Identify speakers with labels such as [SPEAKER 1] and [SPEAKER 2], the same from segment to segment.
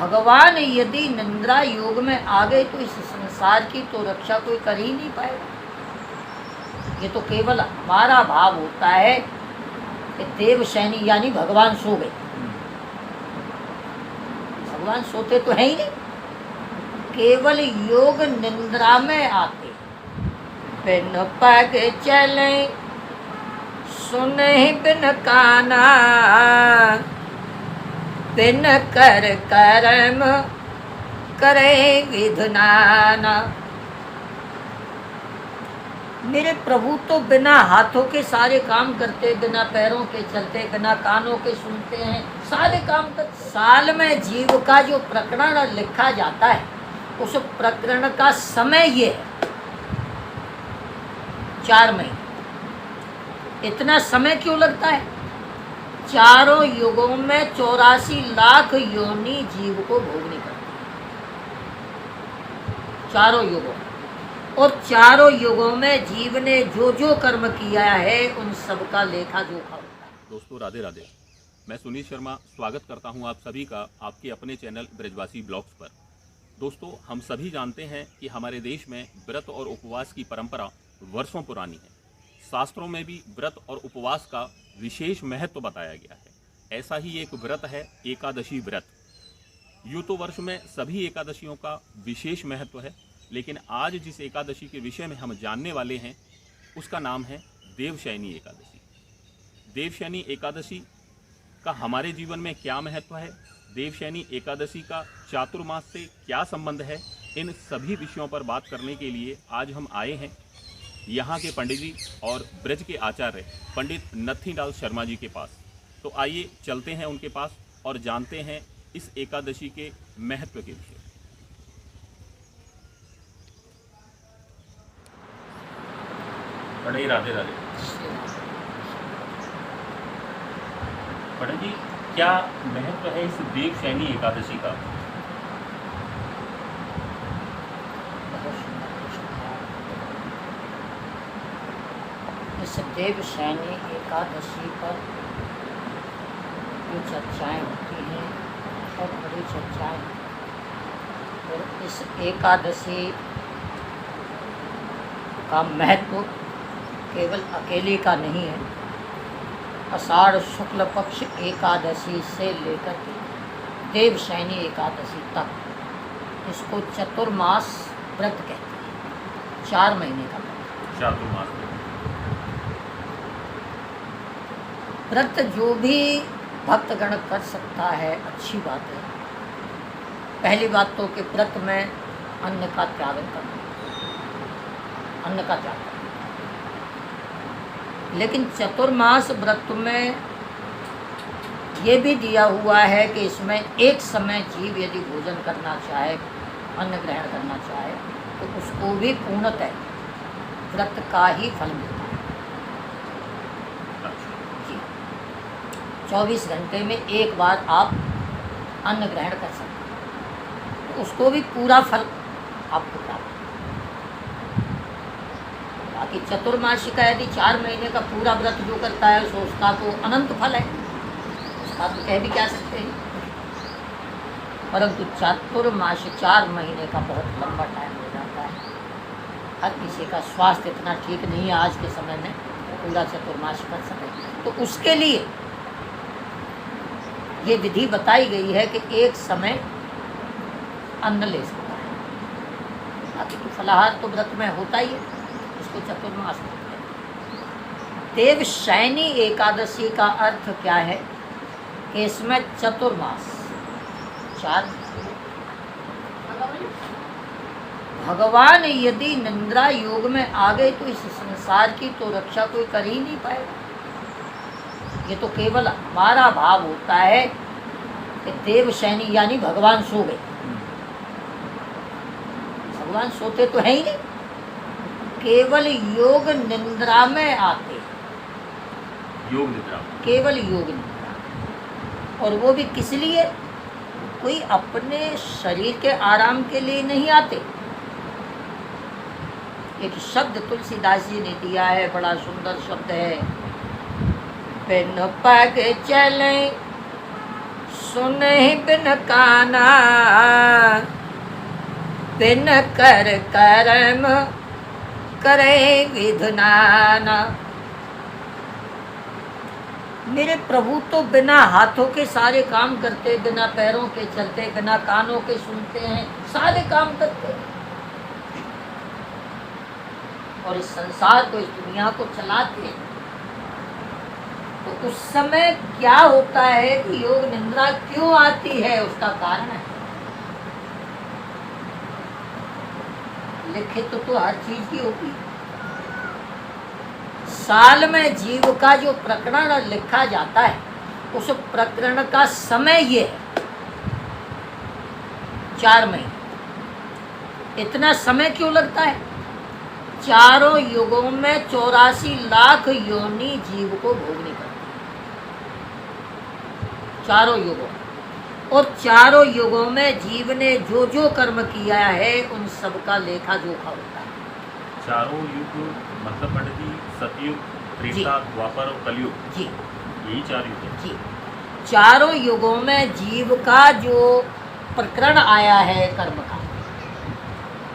[SPEAKER 1] भगवान यदि निंद्रा योग में आ गए तो इस संसार की तो रक्षा कोई कर ही नहीं पाएगा। ये तो केवल हमारा भाव होता है कि देवशैनी यानी भगवान सो गए। भगवान सोते तो है ही नहीं, केवल योग निंद्रा में आते। बिन पग चले सुने बिन काना, बिन कर कर्म करे विधनाना। मेरे प्रभु तो बिना हाथों के सारे काम करते, बिना पैरों के चलते, बिना कानों के सुनते हैं, सारे काम करते। साल में जीव का जो प्रकरण लिखा जाता है उस प्रकरण का समय ये है 4 महीने। इतना समय क्यों लगता है? चारों युगों में 84 लाख योनि जीव को भोगनी पड़ती है, चारों युगों। और चारों युगों में जीव ने जो जो कर्म किया है उन सब का लेखा जोखा होता है।
[SPEAKER 2] दोस्तों राधे राधे, मैं सुनील शर्मा स्वागत करता हूं आप सभी का आपके अपने चैनल ब्रजवासी ब्लॉग्स पर। दोस्तों हम सभी जानते हैं कि हमारे देश में व्रत और उपवास की परंपरा वर्षों पुरानी है। शास्त्रों में भी व्रत और उपवास का विशेष महत्व बताया गया है। ऐसा ही एक व्रत है एकादशी व्रत। यूँ तो वर्ष में सभी एकादशियों का विशेष महत्व है, लेकिन आज जिस एकादशी के विषय में हम जानने वाले हैं उसका नाम है देवशैनी एकादशी। देवशैनी एकादशी का हमारे जीवन में क्या महत्व है, देवशैनी एकादशी का चातुर्मास से क्या संबंध है, इन सभी विषयों पर बात करने के लिए आज हम आए हैं यहाँ के पंडित जी और ब्रज के आचार्य पंडित नत्थीलाल शर्मा जी के पास। तो आइए चलते हैं उनके पास और जानते हैं इस एकादशी के महत्व के विषय। पंडित राधे राधे। पंडित जी क्या महत्व है इस देवशैनी एकादशी का?
[SPEAKER 1] इस देवशैनी एकादशी पर जो चर्चाएं होती हैं बहुत बड़ी चर्चाएं, और इस एकादशी का महत्व केवल अकेले का नहीं है। आषाढ़ शुक्ल पक्ष एकादशी से लेकर के देवशैनी एकादशी तक इसको चतुर्मास व्रत कहते हैं। 4 महीने का
[SPEAKER 2] चातुर्मास
[SPEAKER 1] व्रत जो भी भक्तगण कर सकता है अच्छी बात है। पहली बात तो कि व्रत में अन्न का त्याग करना, अन्न का त्याग करना। लेकिन चतुर्मास व्रत में ये भी दिया हुआ है कि इसमें एक समय जीव यदि भोजन करना चाहे, अन्न ग्रहण करना चाहे, तो उसको भी पूर्णतः व्रत का ही फल मिलता है। 24 घंटे में एक बार आप अन्न ग्रहण कर सकते हैं, तो उसको भी पूरा फल आपको प्राप्त। बाकी चतुर्मासी का यदि 4 महीने का पूरा व्रत जो करता है तो उसका तो अनंत फल है, उसका तो कह भी क्या सकते हैं। परंतु चातुर्मासी 4 महीने का बहुत लंबा टाइम हो जाता है। हर किसी का स्वास्थ्य इतना ठीक नहीं है आज के समय में पूरा चतुर्मासी कर सके, तो उसके लिए ये विधि बताई गई है कि एक समय अन्न ले सकता है। बाकी तो फलाहार तो व्रत में होता ही है, इसको चतुर्मास कहते हैं। देवशैनी एकादशी का अर्थ क्या है कि इसमें चतुर्मास 4 भगवान यदि निंद्रा योग में आ गए तो इस संसार की तो रक्षा कोई कर ही नहीं पाएगा। ये तो केवल हमारा भाव होता है कि देवशैनी यानी भगवान सो गए। भगवान सोते तो है ही नहीं, केवल योग निंद्रा में आते।
[SPEAKER 2] योग निद्रा,
[SPEAKER 1] केवल योग निद्रा। और वो भी किस लिए? कोई अपने शरीर के आराम के लिए नहीं आते। एक शब्द तुलसीदास जी ने दिया है, बड़ा सुंदर शब्द है। बिन पग चले सुनहि बिन काना, बिन कर कर्म करे विधि नाना। मेरे प्रभु तो बिना हाथों के सारे काम करते, बिना पैरों के चलते, बिना कानों के सुनते हैं, सारे काम करते हैं और इस संसार को, इस दुनिया को चलाते हैं। तो उस समय क्या होता है कि योग निंद्रा क्यों आती है, उसका कारण है लिखित तो हर चीज की होगी। साल में जीव का जो प्रकरण लिखा जाता है, उस प्रकरण का समय ये है 4 महीने। इतना समय क्यों लगता है? चारों युगों में 84 लाख योनि जीव को भोगनी पड़ती है, चारों युगों। और चारों युगों में जीव ने जो जो कर्म किया है उन सब का लेखा जोखा होता है।
[SPEAKER 2] चारों युग मतलब पंडित जी सतयुग, त्रेता, द्वापर और कलयुग,
[SPEAKER 1] जी
[SPEAKER 2] यही 4 युग है।
[SPEAKER 1] जी, चारों युगों में जीव का जो प्रकरण आया है कर्म का,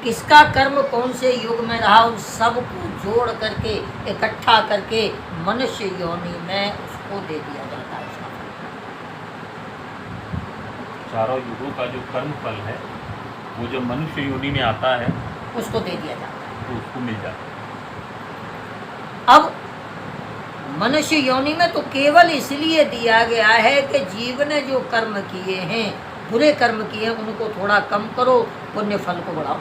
[SPEAKER 1] किसका कर्म कौन से युग में रहा, उन सब को जोड़ करके इकट्ठा करके मनुष्य योनि में उसको दे दिया जाता है। उसका
[SPEAKER 2] चारों युगों का जो कर्म फल है वो जब मनुष्य योनि में आता है
[SPEAKER 1] उसको दे दिया जाता है,
[SPEAKER 2] तो उसको मिल जाता है।
[SPEAKER 1] अब मनुष्य योनि में तो केवल इसलिए दिया गया है कि जीव ने जो कर्म किए हैं, बुरे कर्म किए हैं, उनको थोड़ा कम करो, पुण्य फल को बढ़ाओ।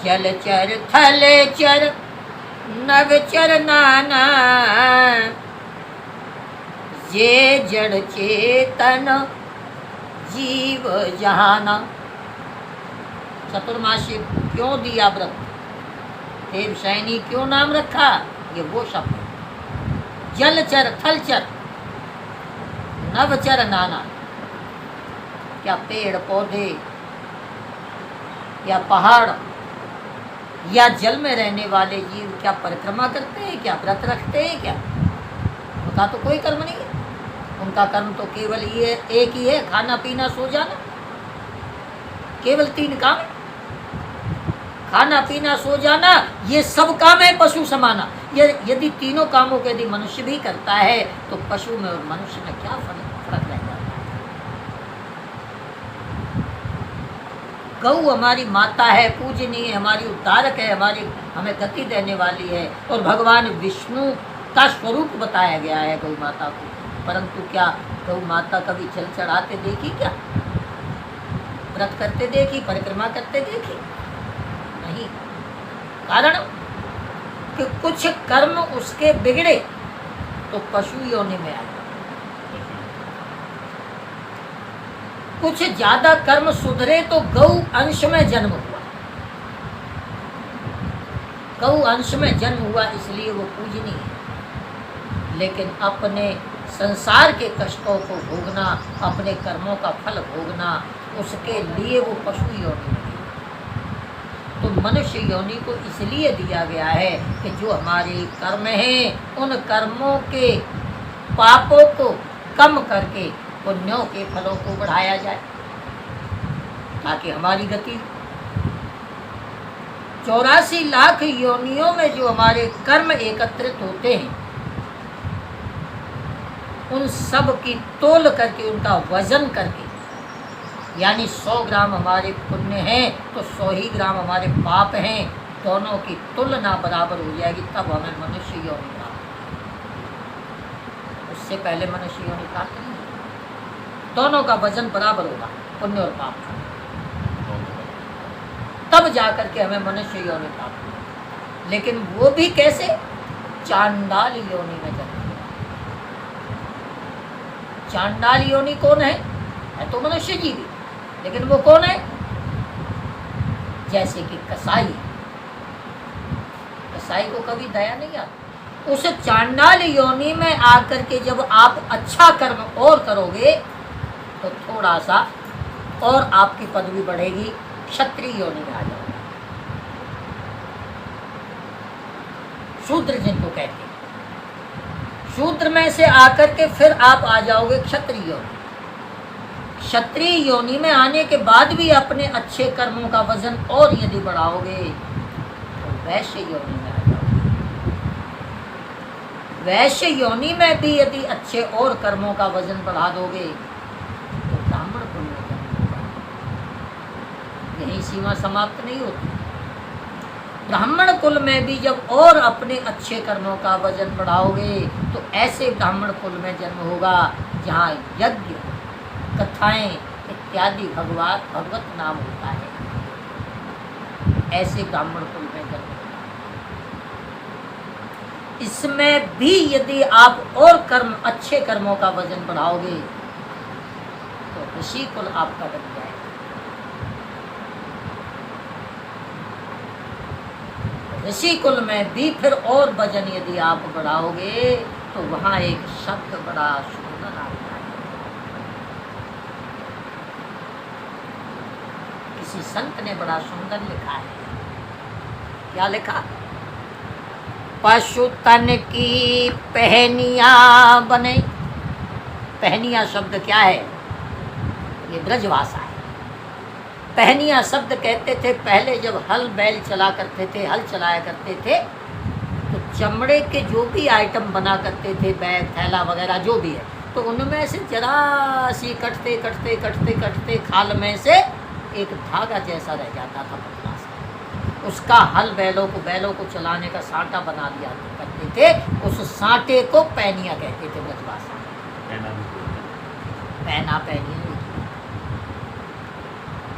[SPEAKER 1] जलचर थलचर नवचर नाना, ये जड़ चेतन जीव जहाना। चतुर्मासी क्यों दिया व्रत, देवशयनी क्यों नाम रखा, ये वो शब्द। जलचर थलचर नवचर नाना, क्या पेड़ पौधे या पहाड़ या जल में रहने वाले जीव क्या परिक्रमा करते हैं, क्या व्रत रखते हैं? क्या उनका तो कोई कर्म नहीं है। उनका कर्म तो केवल ये एक ही है, खाना पीना सो जाना। केवल 3 काम है, खाना पीना सो जाना, ये सब काम है पशु समाना। ये यदि तीनों कामों को यदि मनुष्य भी करता है तो पशु में और मनुष्य में क्या फर्क रह जाता है? गौ हमारी माता है, पूजनीय, हमारी उद्धारक है, हमारी हमें गति देने वाली है और भगवान विष्णु का स्वरूप बताया गया है गौ माता को। परंतु क्या गौ माता कभी जल चढ़ाते देखी, क्या व्रत करते देखी, परिक्रमा करते देखी? नहीं। कारण कि कुछ कर्म उसके बिगड़े तो पशु योनि में आए, कुछ ज्यादा कर्म सुधरे तो गौ अंश में जन्म हुआ। गौ अंश में जन्म हुआ इसलिए वो पूजनीय है। लेकिन अपने संसार के कष्टों को भोगना, अपने कर्मों का फल भोगना, उसके लिए वो पशु योनि में है। तो मनुष्य योनि को इसलिए दिया गया है कि जो हमारे कर्म हैं उन कर्मों के पापों को कम करके पुण्यों के फलों को बढ़ाया जाए, ताकि हमारी गति 84 लाख योनियों में जो हमारे कर्म एकत्रित होते हैं उन सब की तोल करके, उनका वजन करके, यानी 100 ग्राम हमारे पुण्य हैं तो 100 ही ग्राम हमारे पाप हैं, दोनों की तुलना बराबर हो जाएगी, तब हमें मनुष्य योनि प्राप्त। उससे पहले मनुष्य योनि प्राप्त नहीं है। दोनों का वजन बराबर होगा, पुण्य और पाप का, तब जाकर के हमें मनुष्य योनि प्राप्त होगी। लेकिन वो भी कैसे? चांडाल योनि में जन्म। चांडाल योनि कौन है तो मनुष्य जीवी, लेकिन वो कौन है? जैसे कि कसाई। कसाई को कभी दया नहीं आती। उस चांडाल योनि में आकर के जब आप अच्छा कर्म और करोगे तो थोड़ा सा और आपकी पदवी बढ़ेगी, क्षत्रिय योनि में आ जाओगे। शूद्र जिनको कहते हैं, शूद्र में से आकर के फिर आप आ जाओगे क्षत्रिय योनि। क्षत्रिय योनि में आने के बाद भी अपने अच्छे कर्मों का वजन और यदि बढ़ाओगे तो वैश्य योनि में आ जाओगे। वैश्य योनि में भी यदि अच्छे और कर्मों का वजन बढ़ा दोगे तो ब्राह्मण कुल में जन्म होगा। यही सीमा समाप्त नहीं होती। ब्राह्मण कुल में भी जब और अपने अच्छे कर्मों का वजन बढ़ाओगे तो ऐसे ब्राह्मण कुल में जन्म होगा जहाँ यज्ञ, कथाएं इत्यादि भगवत नाम होता है। ऐसे ब्राह्मण कुल में जन्म होगा। इसमें भी यदि आप और कर्म, अच्छे कर्मों का वजन बढ़ाओगे तो ऋषि कुल आपका बन जाएगा। ऋषि कुल में भी फिर और वजन यदि आप बढ़ाओगे तो वहां एक शब्द बड़ा सुंदर आता है। किसी संत ने बड़ा सुंदर लिखा है। क्या लिखा? पशु तन की पहनिया बने। पहनिया शब्द क्या है? ये ब्रजभाषा है। पहनिया शब्द कहते थे पहले जब हल बैल चला करते थे, हल चलाया करते थे तो चमड़े के जो भी आइटम बना करते थे, बैग, थैला वगैरह जो भी है, तो उनमें से जरा सी कटते कटते कटते कटते खाल में से एक धागा जैसा रह जाता था पतला सा। उसका हल बैलों को चलाने का साँटा बना दिया करते थे। उस साँटे को पहनिया कहते थे ब्रजभाषा में। पहना पहनिया।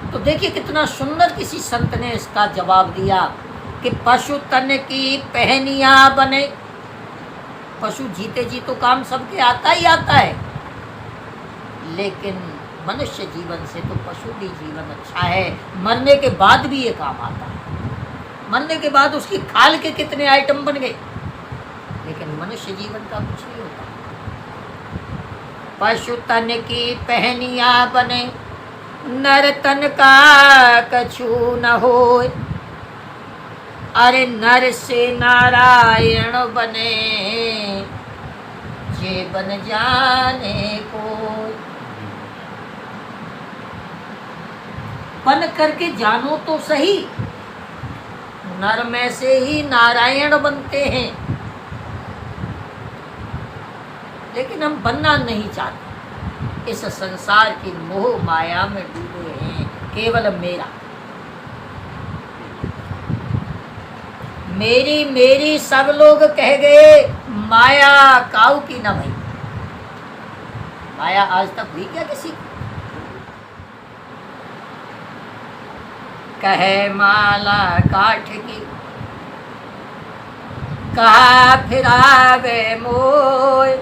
[SPEAKER 1] तो देखिए कितना सुंदर किसी संत ने इसका जवाब दिया कि पशु तन की पहनिया बने। पशु जीते जी तो काम सबके आता ही आता है, लेकिन मनुष्य जीवन से तो पशु भी जीवन अच्छा है। मरने के बाद भी ये काम आता है। मरने के बाद उसकी खाल के कितने आइटम बन गए, लेकिन मनुष्य जीवन का कुछ नहीं होता। पशु तन की पहनिया बने, नर तन का कछु न होय। अरे नर से नारायण बने, जे बन जाने कोई। बन करके जानो तो सही, नर में से ही नारायण बनते हैं, लेकिन हम बनना नहीं चाहते। इस संसार की मोह माया में डूबे हैं। केवल मेरा, मेरी मेरी सब लोग कह गए, माया काऊ की न भई। माया आज तक हुई क्या किसी को? कहे माला काठ की, कहा फिरावे मोय।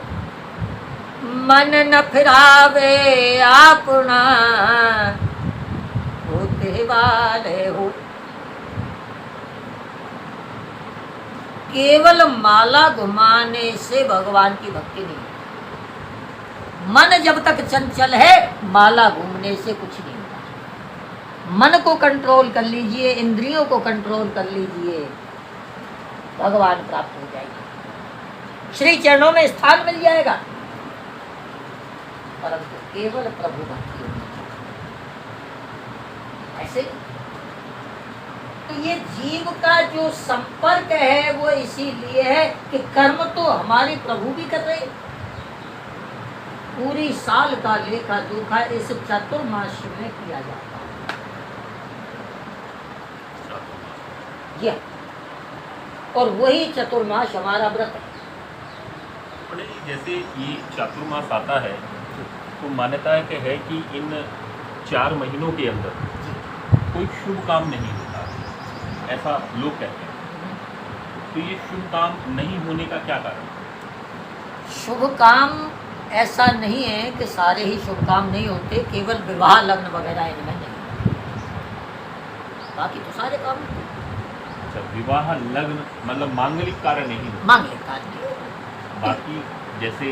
[SPEAKER 1] मन न फिरावे अपना, होते वाले हो। केवल माला घुमाने से भगवान की भक्ति नहीं। मन जब तक चंचल है, माला घूमने से कुछ नहीं होता। मन को कंट्रोल कर लीजिए, इंद्रियों को कंट्रोल कर लीजिए, भगवान प्राप्त हो जाएगी, श्री चरणों में स्थान मिल जाएगा। परंतु केवल प्रभु भक्ति होनी चाहिए। ऐसे तो ये जीव का जो संपर्क है वो इसीलिए है कि कर्म तो हमारे प्रभु भी कर रहे। पूरी साल का लेखा जोखा इस चतुर्मास में किया जाता है। और वही चतुर्मास हमारा व्रत है।
[SPEAKER 2] जैसे ये चातुर्मास आता है तो मान्यता है कि इन 4 महीनों के अंदर कोई शुभ काम नहीं होता, ऐसा लोग कहते हैं। तो ये शुभ काम नहीं होने का क्या कारण?
[SPEAKER 1] शुभ काम ऐसा नहीं है कि सारे ही शुभ काम नहीं होते, केवल विवाह लग्न वगैरह इनमें नहीं, बाकी तो सारे काम होते।
[SPEAKER 2] अच्छा, विवाह लग्न मतलब मांगलिक कार्य नहीं होते?
[SPEAKER 1] मांगलिक कार्य नहीं होते।
[SPEAKER 2] बाकी जैसे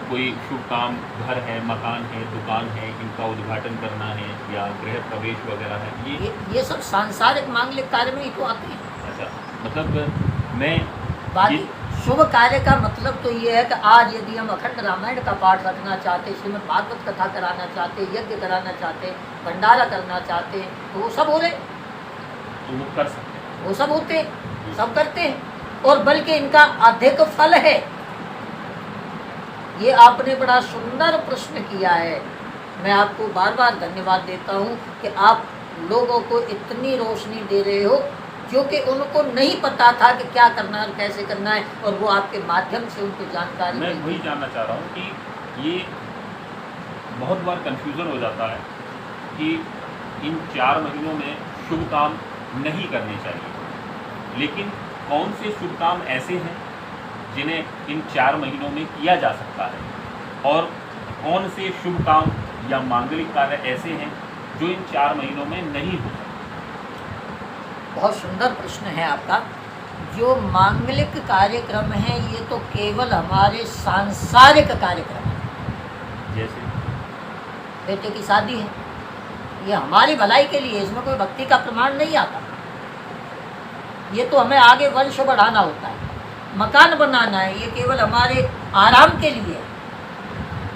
[SPEAKER 2] कोई शुभ काम, घर है, मकान है, दुकान है, इनका उद्घाटन करना है या गृह प्रवेश वगैरह है,
[SPEAKER 1] ये सब सांसारिक मांगलिक कार्य में ही तो आते हैं।
[SPEAKER 2] अच्छा, मतलब मैं
[SPEAKER 1] बाकी शुभ कार्य का मतलब तो ये है कि आज यदि हम अखंड रामायण का पाठ रखना चाहते, श्रीमद् भागवत कथा कराना चाहते, यज्ञ कराना चाहते, भंडारा करना चाहते, तो वो सब हो रहे,
[SPEAKER 2] तो वो कर सकते हैं,
[SPEAKER 1] वो सब होते हैं, सब करते हैं, और बल्कि इनका अधिक फल है। ये आपने बड़ा सुंदर प्रश्न किया है। मैं आपको बार बार धन्यवाद देता हूँ कि आप लोगों को इतनी रोशनी दे रहे हो, जो कि उनको नहीं पता था कि क्या करना है और कैसे करना है, और वो आपके माध्यम से उनको जानकारी
[SPEAKER 2] मैं
[SPEAKER 1] मिलती
[SPEAKER 2] वही
[SPEAKER 1] है।
[SPEAKER 2] जानना चाह रहा हूँ कि ये बहुत बार कंफ्यूजन हो जाता है कि इन 4 महीनों में शुभ काम नहीं करने चाहिए, लेकिन कौन से शुभ काम ऐसे हैं जिन्हें इन 4 महीनों में किया जा सकता है, और कौन से शुभ काम या मांगलिक कार्य ऐसे हैं जो इन 4 महीनों में नहीं हो सकते।
[SPEAKER 1] बहुत सुंदर प्रश्न है आपका। जो मांगलिक कार्यक्रम है ये तो केवल हमारे सांसारिक कार्यक्रम है।
[SPEAKER 2] जैसे
[SPEAKER 1] बेटे की शादी है, ये हमारी भलाई के लिए, इसमें कोई भक्ति का प्रमाण नहीं आता। ये तो हमें आगे वंश बढ़ाना होता है। मकान बनाना है, ये केवल हमारे आराम के लिए है।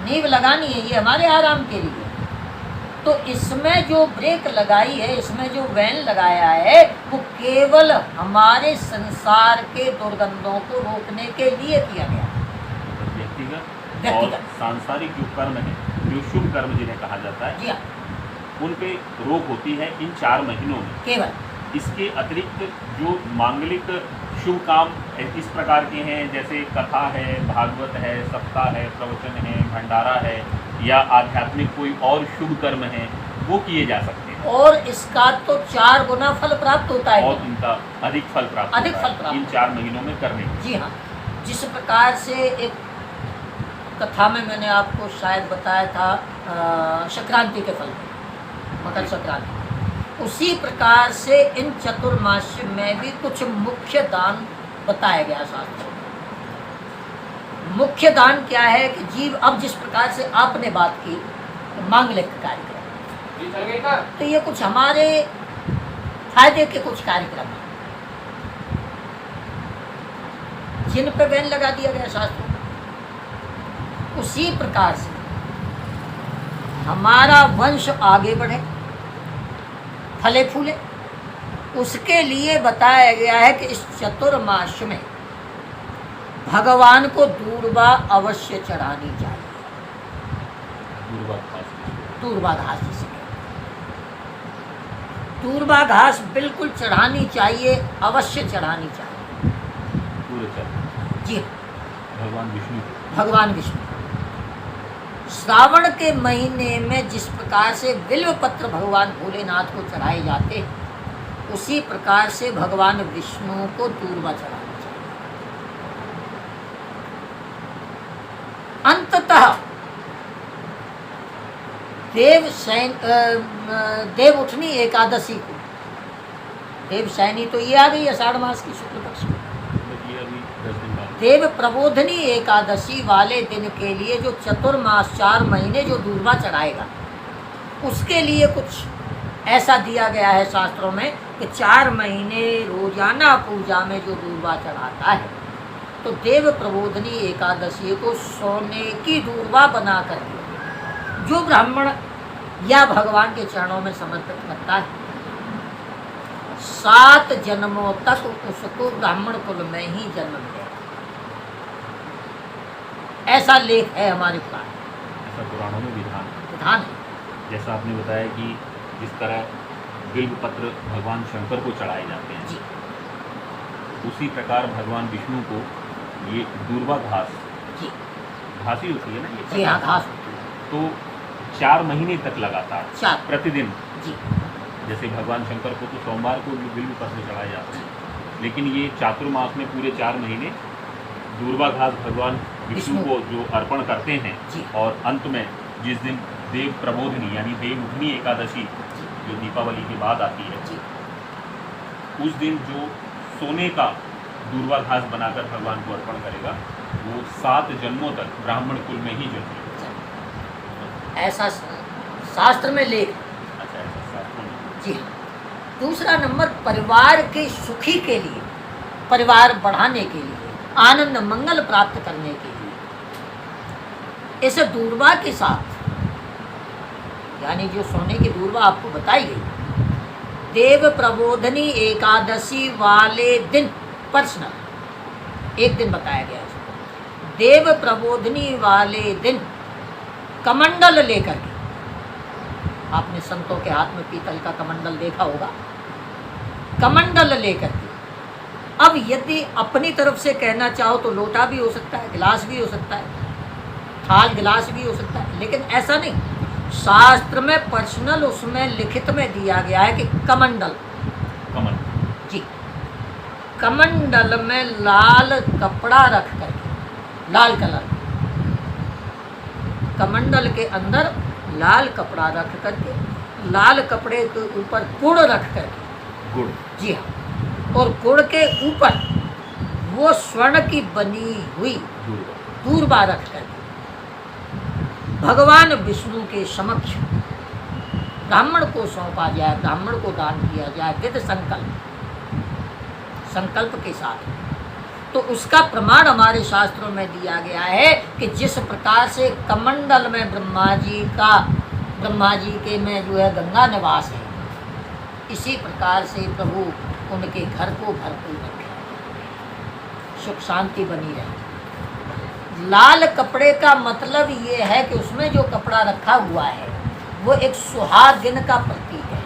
[SPEAKER 1] नींव लगानी है, ये हमारे आराम के लिए। तो इसमें जो ब्रेक लगाई है, इसमें जो वैन लगाया है, वो केवल हमारे संसार के दुर्गंधों को रोकने के लिए किया गया है।
[SPEAKER 2] व्यक्तिगत और सांसारिक जो कर्म है, जो शुभ कर्म जिन्हें कहा जाता है,
[SPEAKER 1] जी हाँ,
[SPEAKER 2] उन पे रोक होती है इन 4 महीनों में
[SPEAKER 1] केवल।
[SPEAKER 2] इसके अतिरिक्त जो मांगलिक शुभ काम इस प्रकार के हैं, जैसे कथा है, भागवत है, सप्ताह है, प्रवचन है, भंडारा है, या आध्यात्मिक कोई और शुभ कर्म है, वो किए जा सकते हैं,
[SPEAKER 1] और इसका तो 4 गुना फल प्राप्त होता है,
[SPEAKER 2] और इनका अधिक फल प्राप्त
[SPEAKER 1] अधिक
[SPEAKER 2] होता
[SPEAKER 1] फल
[SPEAKER 2] है
[SPEAKER 1] प्राप्त
[SPEAKER 2] इन 4 महीनों में करने के।
[SPEAKER 1] जी हाँ। जिस प्रकार से एक कथा में मैंने आपको शायद बताया था संक्रांति के फल में, मकर संक्रांति, उसी प्रकार से इन चतुर्मास्य में भी कुछ मुख्य दान बताया गया शास्त्रों में। मुख्य दान क्या है कि जीव, अब जिस प्रकार से आपने बात की मांगलिक कार्यक्रम, तो ये कुछ हमारे फायदे के कुछ कार्यक्रम हैं जिन पे बैन लगा दिया गया शास्त्रों में। उसी प्रकार से हमारा वंश आगे बढ़े, फले फूले, उसके लिए बताया गया है कि इस चतुर्मास में भगवान को दूर्वा अवश्य चढ़ानी चाहिए। दूर्वा घास जिसे कहते हैं, दूर्वा घास बिल्कुल चढ़ानी चाहिए, अवश्य चढ़ानी चाहिए।
[SPEAKER 2] पूरे चल
[SPEAKER 1] जी,
[SPEAKER 2] भगवान विष्णु
[SPEAKER 1] श्रावण के महीने में जिस प्रकार से बिल्व पत्र भगवान भोलेनाथ को चढ़ाए जाते, उसी प्रकार से भगवान विष्णु को दूर्वा चढ़ाना चाहिए। अंततः देव उठनी एकादशी को, देव शयनी तो ये आ गई आषाढ़ मास की शुक्ल पक्ष में, देव प्रबोधनी एकादशी वाले दिन के लिए जो चतुर्मास 4 महीने जो दूर्वा चढ़ाएगा, उसके लिए कुछ ऐसा दिया गया है शास्त्रों में कि 4 महीने रोजाना पूजा में जो दूर्वा चढ़ाता है, तो देव प्रबोधनी एकादशी को सोने की दूर्वा बना कर जो ब्राह्मण या भगवान के चरणों में समर्पित करता है, 7 जन्मों तक उसको ब्राह्मण कुल में ही जन्म मिलेगा। ऐसा लेख है हमारे पुराण,
[SPEAKER 2] ऐसा पुराणों में
[SPEAKER 1] विधान है।
[SPEAKER 2] जैसा आपने बताया कि जिस तरह बिल्व पत्र भगवान शंकर को चढ़ाए जाते हैं
[SPEAKER 1] जी,
[SPEAKER 2] उसी प्रकार भगवान विष्णु को ये दूर्वा घास,
[SPEAKER 1] जी,
[SPEAKER 2] घास ही होती है ना ये?
[SPEAKER 1] जी हाँ, घास होती है।
[SPEAKER 2] तो 4 महीने तक लगातार
[SPEAKER 1] 4
[SPEAKER 2] प्रतिदिन,
[SPEAKER 1] जी,
[SPEAKER 2] जैसे भगवान शंकर को तो सोमवार को बिल्व पत्र चढ़ाए जाते हैं, लेकिन ये चातुर्मास में पूरे 4 महीने दूर्वा घास भगवान विष्णु को जो अर्पण करते हैं,
[SPEAKER 1] जी,
[SPEAKER 2] और अंत में जिस दिन देव प्रबोधनी यानी देव उठनी एकादशी जो दीपावली के बाद आती है,
[SPEAKER 1] जी,
[SPEAKER 2] उस दिन जो सोने का दूर्वा घास बनाकर भगवान को अर्पण करेगा, वो 7 जन्मों तक ब्राह्मण कुल में ही जन्मेगा।
[SPEAKER 1] ऐसा शास्त्र में लेख।
[SPEAKER 2] अच्छा, ऐसा शास्त्रों में।
[SPEAKER 1] जी हाँ। दूसरा नंबर, परिवार के सुखी के लिए, परिवार बढ़ाने के लिए आनंद मंगल प्राप्त करने के लिए इस दूर्वा के साथ, यानी जो सोने की दूर्वा आपको बताई गई, देव प्रबोधनी एकादशी वाले दिन पर्सनल एक दिन बताया गया है। देव प्रबोधनी वाले दिन कमंडल लेकर के, आपने संतों के हाथ में पीतल का कमंडल देखा होगा, कमंडल लेकर के, अब यदि अपनी तरफ से कहना चाहो तो लोटा भी हो सकता है, गिलास भी हो सकता है, थाल गिलास भी हो सकता है, लेकिन ऐसा नहीं। शास्त्र में पर्सनल उसमें लिखित में दिया गया है कि कमंडल,
[SPEAKER 2] कमंडल
[SPEAKER 1] जी, कमंडल में लाल कपड़ा रख करके, लाल कलर, कमंडल के अंदर लाल कपड़ा रख करके, लाल कपड़े के ऊपर गुड़ रख करके,
[SPEAKER 2] गुड़,
[SPEAKER 1] जी हाँ, और गुड़ के ऊपर वो स्वर्ण की बनी हुई दूर्वा रख करके भगवान विष्णु के समक्ष ब्राह्मण को सौंपा जाए, ब्राह्मण को दान किया जाए विद संकल्प के साथ। तो उसका प्रमाण हमारे शास्त्रों में दिया गया है कि जिस प्रकार से कमंडल में ब्रह्मा जी के में जो है गंगा निवास है, इसी प्रकार से प्रभु उनके घर को भरपूर रखे, सुख शांति बनी रहे। लाल कपड़े का मतलब ये है कि उसमें जो कपड़ा रखा हुआ है वो एक सुहागिन का प्रतीक है,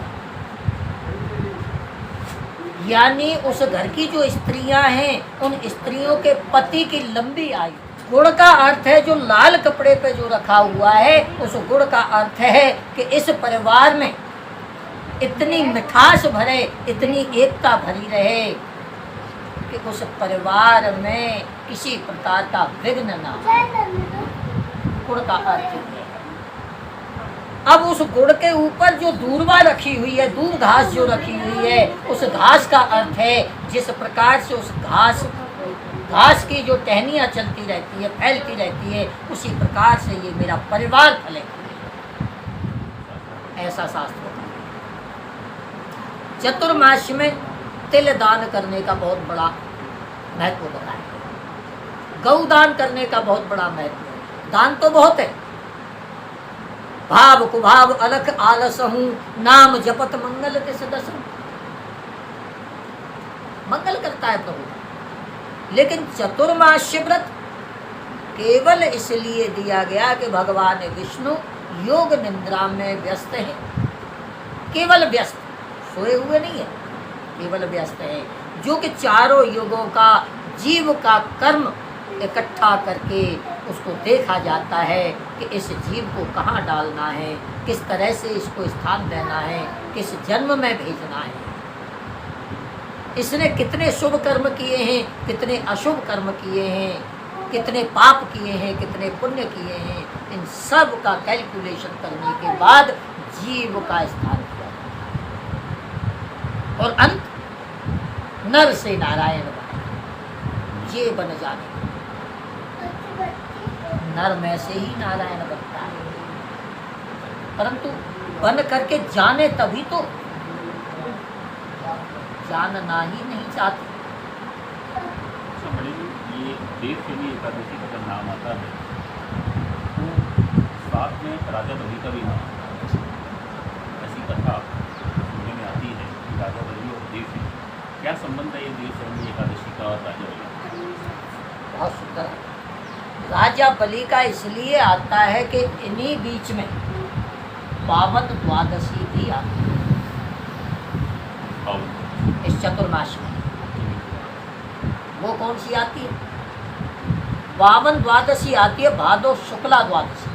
[SPEAKER 1] यानी उस घर की जो स्त्रियां हैं उन स्त्रियों के पति की लंबी आयु। गुड़ का अर्थ है जो लाल कपड़े पे जो रखा हुआ है, उस गुड़ का अर्थ है कि इस परिवार में इतनी मिठास भरे, इतनी एकता भरी रहे कि उस परिवार में किसी प्रकार का विघ्न ना हो। गुड़ का अर्थ है। अब उस गुड़ के ऊपर जो दूर्वा रखी हुई है, दूर घास जो रखी हुई है, उस घास का अर्थ है जिस प्रकार से उस घास की जो टहनियाँ चलती रहती है, फैलती रहती है, उसी प्रकार से ये मेरा परिवार फैले, ऐसा शास्त्र है। चतुर्मास में तिल दान करने का बहुत बड़ा महत्व बताया, गौ दान करने का बहुत बड़ा महत्व है। दान तो बहुत है, भाव कुभाव अलख आलस हूँ, नाम जपत मंगल के सदस्य, मंगल करता है प्रभु। लेकिन चतुर्मास्य व्रत केवल इसलिए दिया गया कि भगवान विष्णु योग निद्रा में व्यस्त है, केवल व्यस्त, सोए हुए नहीं है, केवल व्यस्त है, जो कि चारों युगों का जीव का कर्म इकट्ठा करके उसको देखा जाता है कि इस जीव को कहाँ डालना है, किस तरह से इसको स्थान देना है, किस जन्म में भेजना है, इसने कितने शुभ कर्म किए हैं, कितने अशुभ कर्म किए हैं, कितने पाप किए हैं, कितने पुण्य किए हैं, इन सब का कैलकुलेशन करने के बाद जीव का स्थान किया और अंत नर से नारायण बने, ये बन जाने, नर में से ही नारायण बनता है, परंतु बन करके जाने तभी तो, जानना ही नहीं चाहते।
[SPEAKER 2] ये देव शनि एकादशी का जब नाम आता है तो साथ में राजा बलि का भी नाम आता है। ऐसी कथा सुनने में आती है कि राजा बलि और देव शनि, क्या संबंध है ये देव शनि एकादशी का और राजा बलि?
[SPEAKER 1] बहुत सुंदर है। राजा बलि का इसलिए आता है कि इन्हीं बीच में पावन द्वादशी भी आती है इस चतुर्मास में। वो कौन सी आती है? पावन द्वादशी आती है भादो शुक्ला द्वादशी,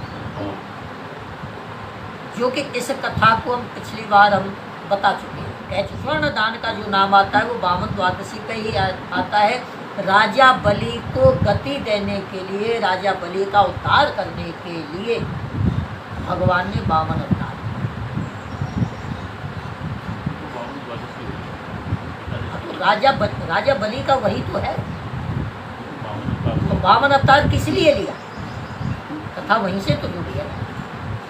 [SPEAKER 1] जो कि इस कथा को हम पिछली बार हम बता चुके हैं। स्वर्ण दान का जो नाम आता है वो बावन द्वादशी पे ही आता है। राजा बलि को गति देने के लिए, राजा बलि का उद्धार करने के लिए भगवान ने बावन अवतार, राजा बलि का वही तो है। तो बावन अवतार किस लिए लिया? कथा वहीं से तो जुड़ी है।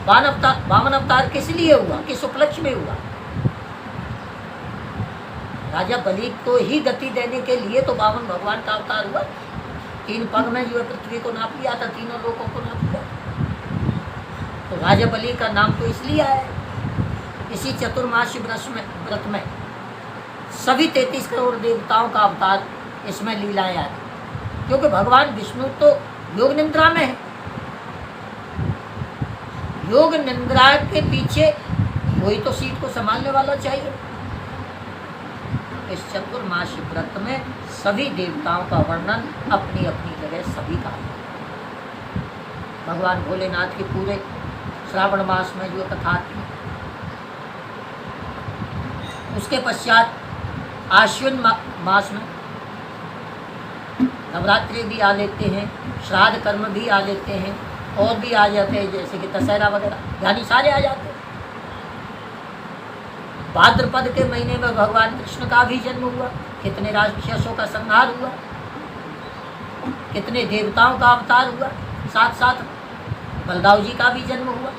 [SPEAKER 1] बावन अवतार किस लिए हुआ, किस उपलक्ष्य में हुआ? राजा बलि को ही गति देने के लिए तो बावन भगवान का अवतार हुआ। 3 पग में जो है पृथ्वी को नाप लिया था, तीनों लोगों को नाप लिया। तो राजा बलि का नाम तो इसलिए आया है। इसी चतुर्मासी व्रत में सभी 33 करोड़ देवताओं का अवतार इसमें लीलाएं आई, क्योंकि भगवान विष्णु तो योग निद्रा में है। योग निद्रा के पीछे वही तो सीट को संभालने वाला चाहिए। इस चतुर्मासी व्रत में सभी देवताओं का वर्णन अपनी अपनी जगह सभी का है। भगवान भोलेनाथ के पूरे श्रावण मास में जो कथा आती है, उसके पश्चात आश्विन मास में नवरात्रि भी आ लेते हैं, श्राद्ध कर्म भी आ लेते हैं, और भी आ जाते हैं जैसे कि दशहरा वगैरह, यानी सारे आ जाते हैं। भाद्रपद के महीने में भगवान कृष्ण का भी जन्म हुआ, कितने राक्षसों का संहार हुआ, कितने देवताओं का अवतार हुआ, साथ साथ बलदाव जी का भी जन्म हुआ,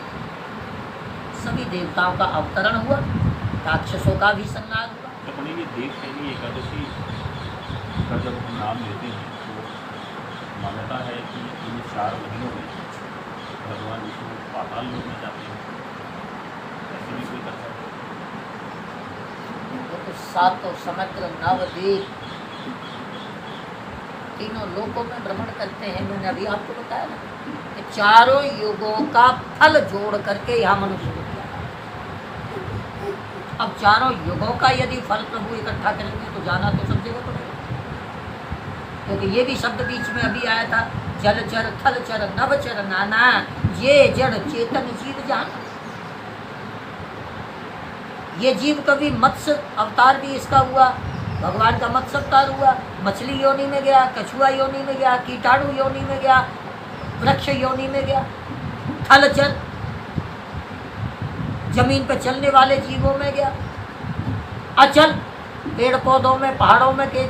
[SPEAKER 1] सभी देवताओं का अवतरण हुआ, राक्षसों का भी संहार हुआ।
[SPEAKER 2] अपने ये देवशैनी एकादशी का जब हम नाम लेते हैं तो मान्यता है कि इन 4 महीनों में भगवान विष्णु पाताल लोक में जाते हैं, ऐसे भी कोई कर सकता
[SPEAKER 1] तो 7 समुद्र नवद्वीप तीनों लोकों में भ्रमण करते हैं। मैंने अभी आपको बताया ना कि 4 युगों का फल जोड़ करके यहाँ मनुष्य को किया। अब 4 युगों का यदि फल प्रभु इकट्ठा करेंगे तो जाना तो सब जगह पड़ेगा, क्योंकि ये भी शब्द बीच में अभी आया था, जलचर थलचर नवचर नाना ये जड़ चेतन जीव जाना। ये जीव कभी मत्स्य अवतार भी इसका हुआ, भगवान का मत्स्य अवतार हुआ, मछली योनि में गया, कछुआ योनि में गया, कीटाणु योनि में गया, वृक्ष योनि में गया, थलचर जमीन पर चलने वाले जीवों में गया, अचल पेड़ पौधों में पहाड़ों में के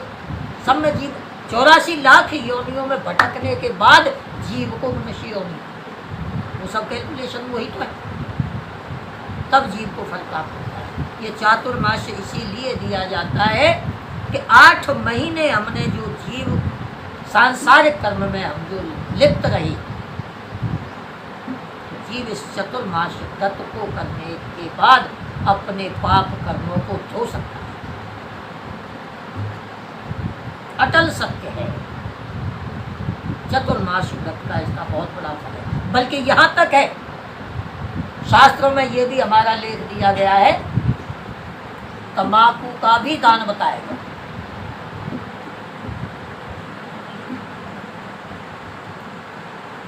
[SPEAKER 1] सब में जीव, 84 लाख योनियों में भटकने के बाद जीव को मनुष्य योनि, वो सब कैलकुलेशन वही तो है, तब जीव को फल प्राप्त होता है। ये चातुर्मास्य इसीलिए दिया जाता है कि 8 महीने हमने जो जीव सांसारिक कर्म में हम जो लिप्त रही, जीव इस चतुर्मास्य व्रत को करने के बाद अपने पाप कर्मों को धो सकता है। अटल सत्य है, चतुर्मास्य व्रत का इसका बहुत बड़ा फल है। बल्कि यहाँ तक है, शास्त्रों में ये भी हमारा लेख दिया गया है, तंबाकू का भी दान बताएगा।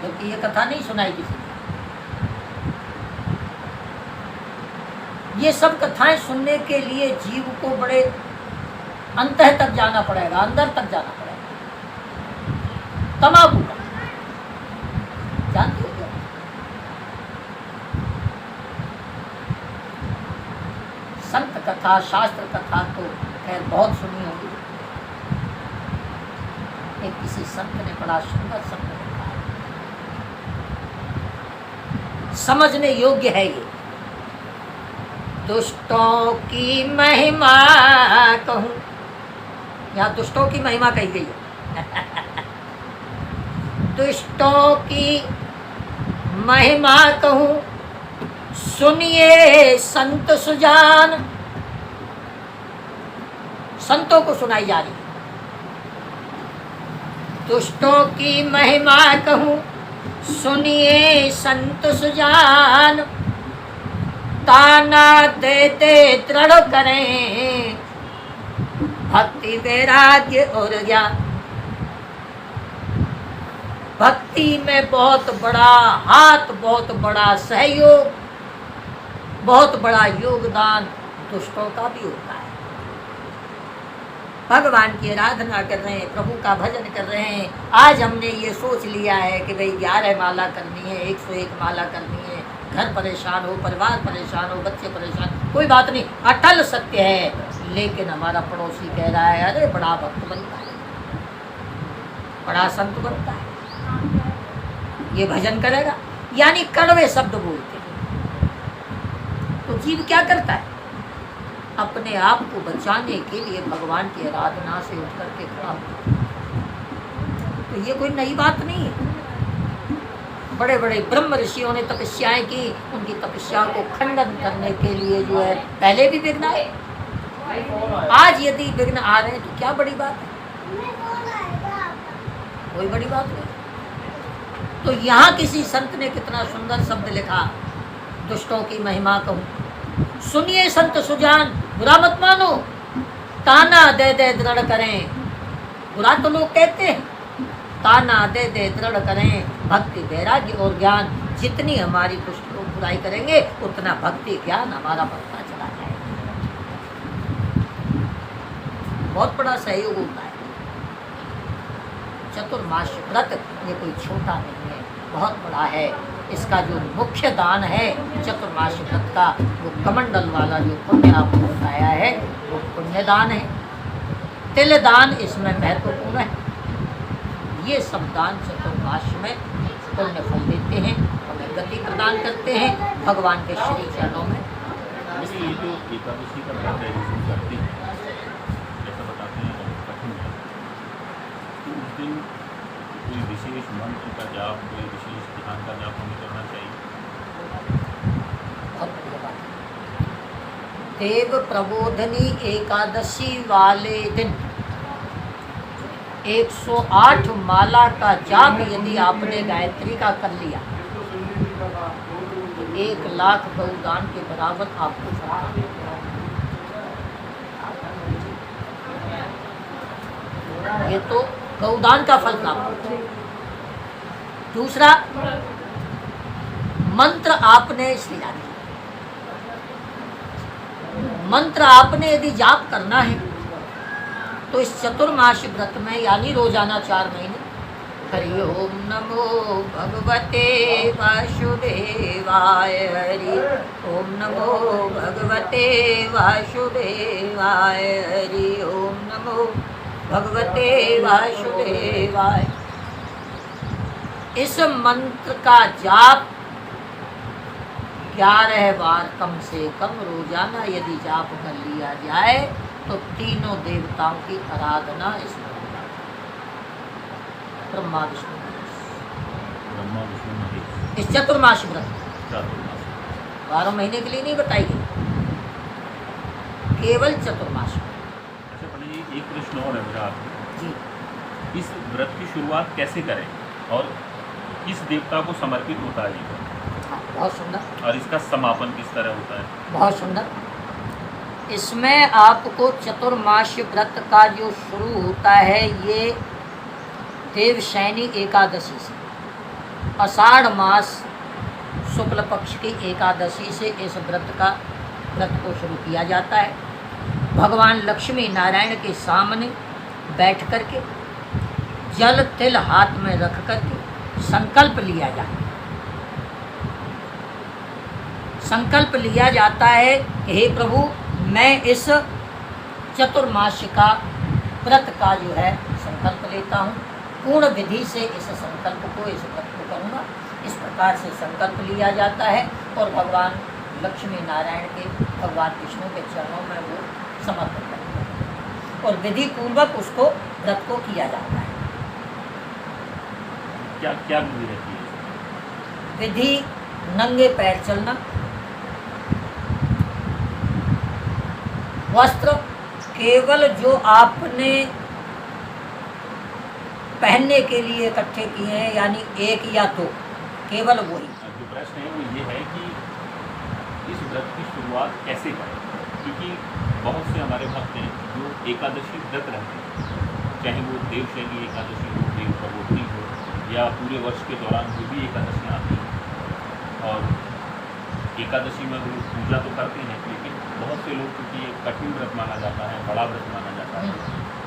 [SPEAKER 1] जबकि ये कथा नहीं सुनाई किसी ने। ये सब कथाएं सुनने के लिए जीव को बड़े अंतः तक जाना पड़ेगा, अंदर तक जाना पड़ेगा। तंबाकू का जानते हो क्या? संत कथा शास्त्र कथा तो खैर बहुत सुनी होगी। एक किसी संत ने बड़ा सुंदर शब्द लिखा है, समझने योग्य है ये। दुष्टों की महिमा कहूं, यहाँ दुष्टों की महिमा कही गई है। दुष्टों की महिमा कहूं, सुनिए संत सुजान। संतों को सुनाई जा रही। दुष्टों की महिमा कहूं, सुनिए संत सुजान। ताना देते दृढ़ करें, भक्ति वैराग्य और ज्ञान। भक्ति में बहुत बड़ा हाथ, बहुत बड़ा सहयोग, बहुत बड़ा योगदान दुष्टों का भी होता है। भगवान की आराधना कर रहे हैं, प्रभु का भजन कर रहे हैं। आज हमने ये सोच लिया है कि भाई 11 माला करनी है, 101 माला करनी है। घर परेशान हो, परिवार परेशान हो, बच्चे परेशान, कोई बात नहीं, अटल सत्य है। लेकिन हमारा पड़ोसी कह रहा है अरे बड़ा भक्त बनता है, बड़ा संत बनता है, ये भजन करेगा, यानी कड़वे शब्द बोलते हैं। तो जीव क्या करता है? अपने आप को बचाने के लिए भगवान की आराधना से उठ करके खड़ा होता है। तो ये कोई नई बात नहीं है। बड़े बड़े ब्रह्म ऋषियों ने तपस्याएं की, उनकी तपस्या को खंडन करने के लिए जो है पहले भी विघ्न आए। आज यदि विघ्न आ रहे हैं तो क्या बड़ी बात है, कोई बड़ी बात नहीं। तो यहाँ किसी संत ने कितना सुंदर शब्द लिखा, दुष्टों की महिमा कहूँ, सुनिए संत सुजान बुरा मत मानो, ताना दे दे दृढ़ करें। बुरा तो लोग कहते हैं, ताना दे दे दृढ़ करें, भक्ति वैराग्य और ज्ञान। जितनी हमारी दुष्ट लोग बुराई करेंगे उतना भक्ति ज्ञान हमारा बढ़ता चला जाएगा। बहुत बड़ा सहयोग होता है। चतुर्मास व्रत ये कोई छोटा नहीं है, बहुत बड़ा है। इसका जो मुख्य दान है चतुर्मास व्रत का, वो कमंडल वाला जो पुण्य आपको बताया है वो पुण्य दान है। तिल दान इसमें महत्वपूर्ण है। ये सब दान चतुर्मास में पुण्य फल देते हैं, हमें गति प्रदान करते हैं भगवान के श्री चरणों में।
[SPEAKER 2] ये जो एकादशी का व्रत है जिसको करते हैं, जैसा बताते हैं बहुत कठिन है, तो उस दिन कोई विशेष मंत्र का जाप, कोई विशेष ध्यान का जाप हमें करना चाहिए?
[SPEAKER 1] बहुत बढ़िया बात है। देव प्रबोधनी एकादशी वाले दिन 108 माला का जाप यदि आपने गायत्री का कर लिया तो 1 लाख गौदान के बराबर आपको फल। ये तो गौदान का फल प्राप्त होता है। दूसरा, मंत्र आपने श्रीराम मंत्र आपने यदि जाप करना है तो इस चतुर्मास व्रत में यानी रोजाना 4 महीने हरि ओम नमो भगवते वासुदेवाय, हरि ओम नमो भगवते वासुदेवाय, हरि ओम नमो भगवते वासुदेवाय। इस मंत्र का जाप 11 बार कम से कम रोजाना यदि जाप कर लिया जाए तो तीनों देवताओं की आराधना इसमें ब्रह्मा विष्णु महेश। इस चतुर्मास व्रत 12 महीने के लिए नहीं बताई गई, केवल चतुर्मास।
[SPEAKER 2] अच्छा पंडित जी, एक प्रश्न और है मेरा आपको
[SPEAKER 1] जी।
[SPEAKER 2] इस व्रत की शुरुआत कैसे करें और किस देवता को समर्पित होता है ये?
[SPEAKER 1] बहुत सुंदर।
[SPEAKER 2] और इसका समापन किस तरह होता है? बहुत
[SPEAKER 1] सुंदर। इसमें आपको चतुर्मास व्रत का जो शुरू होता है ये देवशैनी एकादशी से, आषाढ़ मास शुक्ल पक्ष की एकादशी से इस व्रत को शुरू किया जाता है। भगवान लक्ष्मी नारायण के सामने बैठ कर के जल तिल हाथ में रख कर के संकल्प लिया जाता है। संकल्प लिया जाता है कि हे प्रभु, मैं इस चतुर्मास का व्रत का जो है संकल्प लेता हूँ, पूर्ण विधि से इस संकल्प को, इस व्रत को करूँगा। इस प्रकार से संकल्प लिया जाता है और भगवान लक्ष्मी नारायण के, भगवान विष्णु के चरणों में वो समर्पित करते हैं और विधि पूर्वक उसको व्रत को किया जाता है।
[SPEAKER 2] क्या क्या विधि रहती है?
[SPEAKER 1] विधि नंगे पैर चलना, वस्त्र केवल जो आपने पहनने के लिए इकट्ठे किए हैं, यानी 1 या 2, केवल वही।
[SPEAKER 2] जो प्रश्न है वो ये है कि इस व्रत की शुरुआत कैसे करें, क्योंकि बहुत से हमारे भक्त हैं जो एकादशी व्रत रहते हैं, चाहे वो देवशैनी एकादशी हो, देव प्रबोधनी हो, या पूरे वर्ष के दौरान जो भी एकादशियाँ आती हैं। और एकादशी में वो पूजा तो करते हैं, लेकिन बहुत से लोग, क्योंकि ये कठिन व्रत माना जाता है, बड़ा व्रत माना जाता है,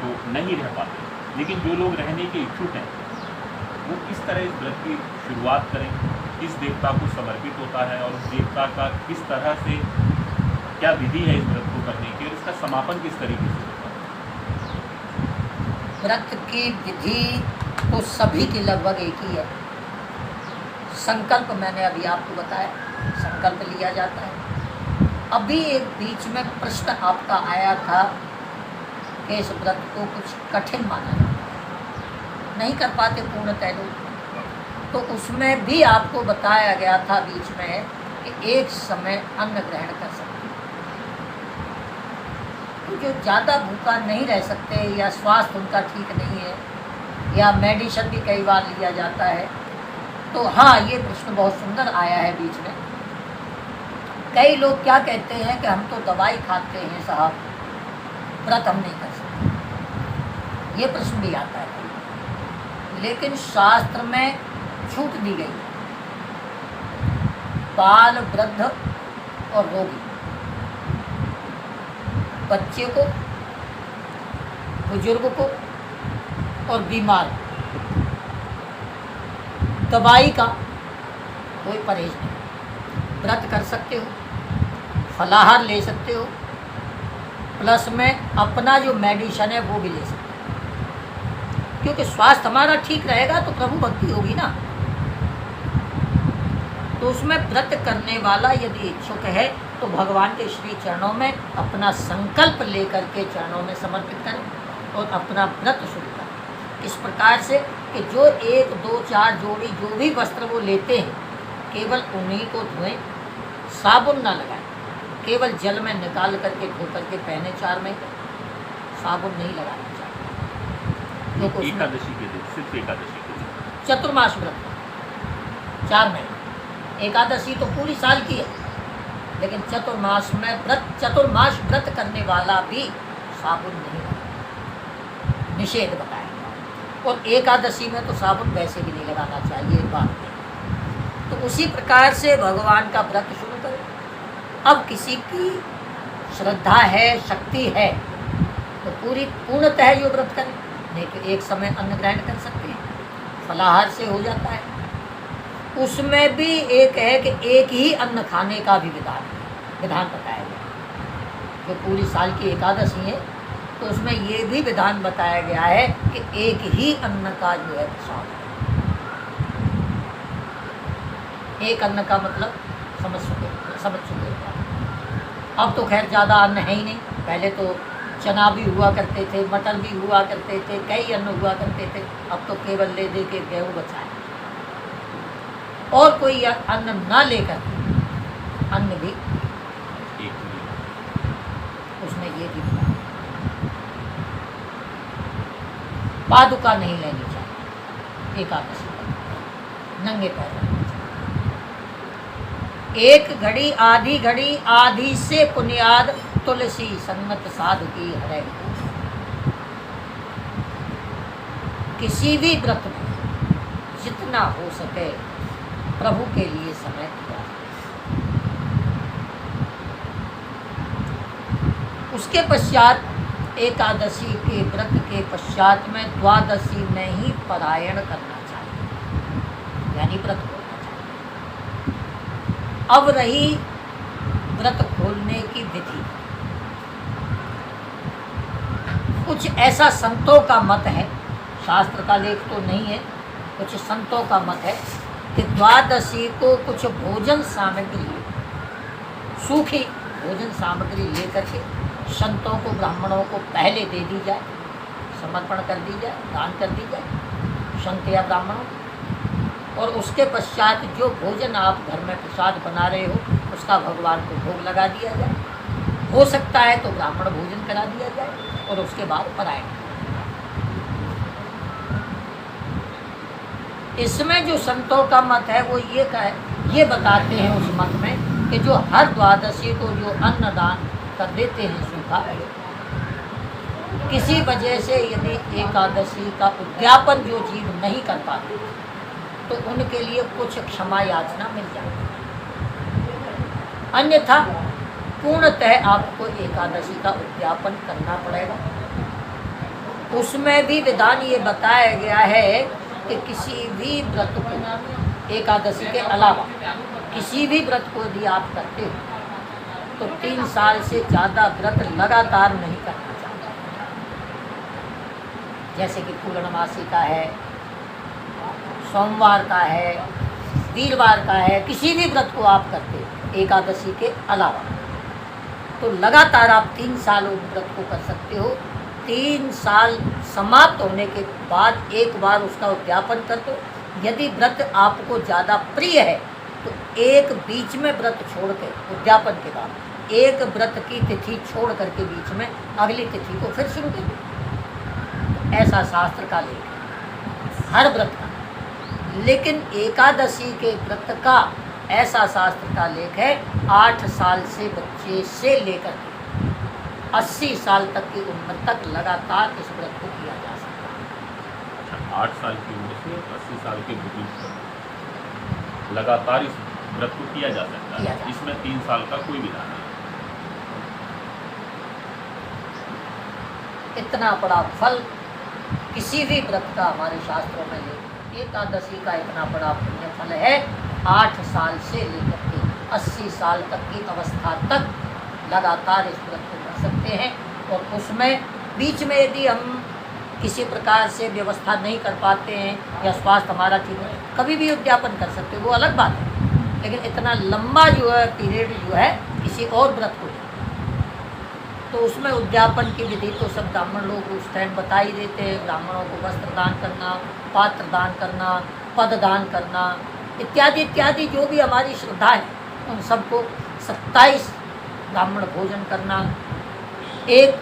[SPEAKER 2] तो नहीं रह पाते। लेकिन जो लोग रहने के इच्छुक हैं वो किस तरह इस व्रत की शुरुआत करें, किस देवता को समर्पित होता है और उस देवता का किस तरह से, क्या विधि है इस व्रत को करने की और इसका समापन किस तरीके से होता है?
[SPEAKER 1] व्रत की विधि तो सभी की लगभग एक ही है। संकल्प मैंने अभी आपको बताया, संकल्प लिया जाता है। अभी एक बीच में प्रश्न आपका आया था कि इस व्रत को कुछ कठिन माना जाता है। नहीं कर पाते पूर्णतः लोग, तो उसमें भी आपको बताया गया था बीच में कि एक समय अन्न ग्रहण कर सकते। तो जो ज़्यादा भूखा नहीं रह सकते या स्वास्थ्य उनका ठीक नहीं है या मेडिसिन भी कई बार लिया जाता है, तो हाँ, ये प्रश्न बहुत सुंदर आया है बीच में। कई लोग क्या कहते हैं कि हम तो दवाई खाते हैं साहब, व्रत हम नहीं कर सकते, ये प्रश्न भी आता है। लेकिन शास्त्र में छूट दी गई, बाल, वृद्ध और रोगी, बच्चे को, बुजुर्ग को और बीमार, दवाई का कोई परहेज नहीं। व्रत कर सकते हो, फलाहार ले सकते हो, प्लस में अपना जो मेडिसिन है वो भी ले सकते हो, क्योंकि स्वास्थ्य हमारा ठीक रहेगा तो प्रभु भक्ति होगी ना। तो उसमें व्रत करने वाला यदि इच्छुक है तो भगवान के श्री चरणों में अपना संकल्प लेकर के चरणों में समर्पित करें और अपना व्रत शुरू करें, इस प्रकार से कि जो 1, 2, 4 जोड़ी जो भी वस्त्र वो लेते हैं केवल उन्हीं को धोएं, साबुन ना लगाएं, केवल जल में निकाल करके धो करके पहने 4 महीने, साबुन नहीं लगाना चाहिए।
[SPEAKER 2] एकादशी के दिन, सिर्फ एकादशी के दिन,
[SPEAKER 1] चतुर्मास व्रत 4 महीने, एकादशी तो पूरी साल की है, लेकिन चतुर्मास में व्रत, चतुर्मास व्रत करने वाला भी साबुन नहीं लगाना, निषेध बताया। और एकादशी में तो साबुन वैसे भी नहीं लगाना चाहिए, एक बात नहीं। तो उसी प्रकार से भगवान का व्रत शुरू करें। अब किसी की श्रद्धा है, शक्ति है, तो पूर्णतः जो व्रत करें, नहीं तो एक समय अन्न ग्रहण कर सकते हैं, फलाहार से हो जाता है। उसमें भी एक है कि एक ही अन्न खाने का भी विधान बताया गया। जो पूरी साल की एकादशी है तो उसमें ये भी विधान बताया गया है कि एक ही अन्न का जो है प्रसाद है। एक अन्न का मतलब समझ चुके। अब तो खैर ज़्यादा अन्न है ही नहीं, पहले तो चना भी हुआ करते थे, मटर भी हुआ करते थे, कई अन्न हुआ करते थे, अब तो केवल ले दे के गेहूँ बचा है। और कोई अन्न ना लेकर अन्न भी उसमें ये भी पादुका नहीं लेनी चाहिए एकादशी पर, नंगे पैर रहना चाहिए। एक घड़ी आधी घड़ी आधी से पुण्याद तुलसी संगत साधु की हरे। किसी भी व्रत में जितना हो सके प्रभु के लिए समय दिया। उसके पश्चात एकादशी के व्रत के पश्चात में द्वादशी में ही पारायण करना चाहिए, यानी व्रत खोलना चाहिए। अब रही व्रत खोलने की विधि। कुछ ऐसा संतों का मत है, शास्त्र का लेख तो नहीं है, कुछ संतों का मत है कि द्वादशी को कुछ भोजन सामग्री, सूखी भोजन सामग्री लेकर के संतों को, ब्राह्मणों को पहले दे दी जाए, समर्पण कर दी जाए, दान कर दी जाए संत या ब्राह्मणों। और उसके पश्चात जो भोजन आप घर में प्रसाद बना रहे हो उसका भगवान को भोग लगा दिया जाए। हो सकता है तो ब्राह्मण भोजन करा दिया जाए और उसके बाद पारायण। इसमें जो संतों का मत है वो ये बताते हैं उस मत में कि जो हर द्वादशी को जो अन्नदान कर देते हैं सूखा, किसी वजह से यदि एकादशी का उद्यापन जो जीव नहीं कर पाते तो उनके लिए कुछ क्षमा याचना मिल जाती है, अन्यथा पूर्णतः आपको एकादशी का उद्यापन करना पड़ेगा। उसमें भी विधान ये बताया गया है कि किसी भी व्रत को, एकादशी के अलावा किसी भी व्रत को यदि आप करते हो तो 3 साल से ज़्यादा व्रत लगातार नहीं करना चाहिए। जैसे कि पूर्णमासी का है, सोमवार का है, वीरवार का है, किसी भी व्रत को आप करते हो एकादशी के अलावा तो लगातार आप 3 साल उस व्रत को कर सकते हो, 3 साल समाप्त होने के बाद एक बार उसका उद्यापन कर दो। यदि व्रत आपको ज़्यादा प्रिय है तो एक बीच में व्रत छोड़ के उद्यापन के बाद एक व्रत की तिथि छोड़ करके बीच में अगली तिथि को फिर शुरू कर दो। ऐसा शास्त्र का लेख है हर व्रत का। लेकिन एकादशी के व्रत का ऐसा शास्त्र का लेख है 8 साल से बच्चे से लेकर के 80 साल तक की उम्र तक लगातार इस व्रत को किया जा सकता है।
[SPEAKER 2] अच्छा, 8 साल की उम्र से 80 साल के बुजुर्ग तक लगातार इस व्रत को किया जा सकता है। इसमें 3 साल का कोई विधान नहीं।
[SPEAKER 1] इतना बड़ा फल किसी भी व्रत का हमारे शास्त्रों में ले, एकादशी का इतना बड़ा पुण्य फल है। 8 साल से लेकर के 80 साल तक की अवस्था तक लगातार इस व्रत को कर सकते हैं। और उसमें बीच में यदि हम किसी प्रकार से व्यवस्था नहीं कर पाते हैं या स्वास्थ्य हमारा ठीक है, कभी भी उद्यापन कर सकते हैं, वो अलग बात है। लेकिन इतना लंबा जो है पीरियड जो है किसी और व्रत को, तो उसमें उद्यापन की विधि तो सब ब्राह्मण लोग उस टाइम बता ही देते हैं। ब्राह्मणों को वस्त्र दान करना, पात्र दान करना, पद दान करना इत्यादि इत्यादि जो भी हमारी श्रद्धा है उन सबको 27 ब्राह्मण भोजन करना, एक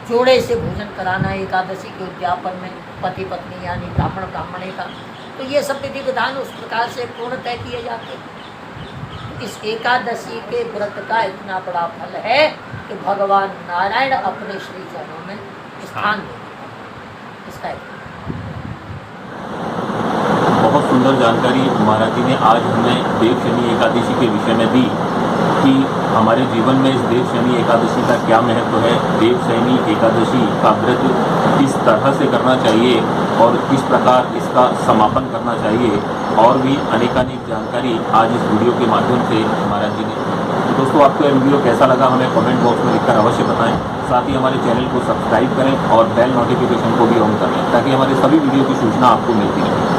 [SPEAKER 1] जोड़े से भोजन कराना एकादशी के उद्यापन में, पति पत्नी यानी ब्राह्मण ब्राह्मणे का। तो ये सब विधि विधान उस प्रकार से पूर्ण तय किए जाते हैं। इस एकादशी के व्रत का इतना बड़ा फल है कि भगवान नारायण अपने श्री चरणों में स्थान देते। इसका
[SPEAKER 2] बहुत सुंदर जानकारी महाराज जी ने आज हमें देव शनि एकादशी के विषय में दी कि हमारे जीवन में इस देव शनि एकादशी का क्या महत्व है। देव शनि एकादशी का व्रत किस तरह से करना चाहिए और किस प्रकार इसका समापन करना चाहिए, और भी अनेकानेक जानकारी आज इस वीडियो के माध्यम से महाराज जी ने। तो दोस्तों, आपको यह वीडियो कैसा लगा हमें कमेंट बॉक्स में लिखकर अवश्य बताएं। साथ ही हमारे चैनल को सब्सक्राइब करें और बेल नोटिफिकेशन को भी ऑन कर लें ताकि हमारे सभी वीडियो की सूचना आपको मिलती रहे।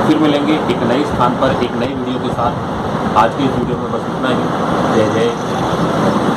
[SPEAKER 2] फिर मिलेंगे एक नए स्थान पर एक नई वीडियो के साथ। आज के इस वीडियो में बस इतना ही। जय जय।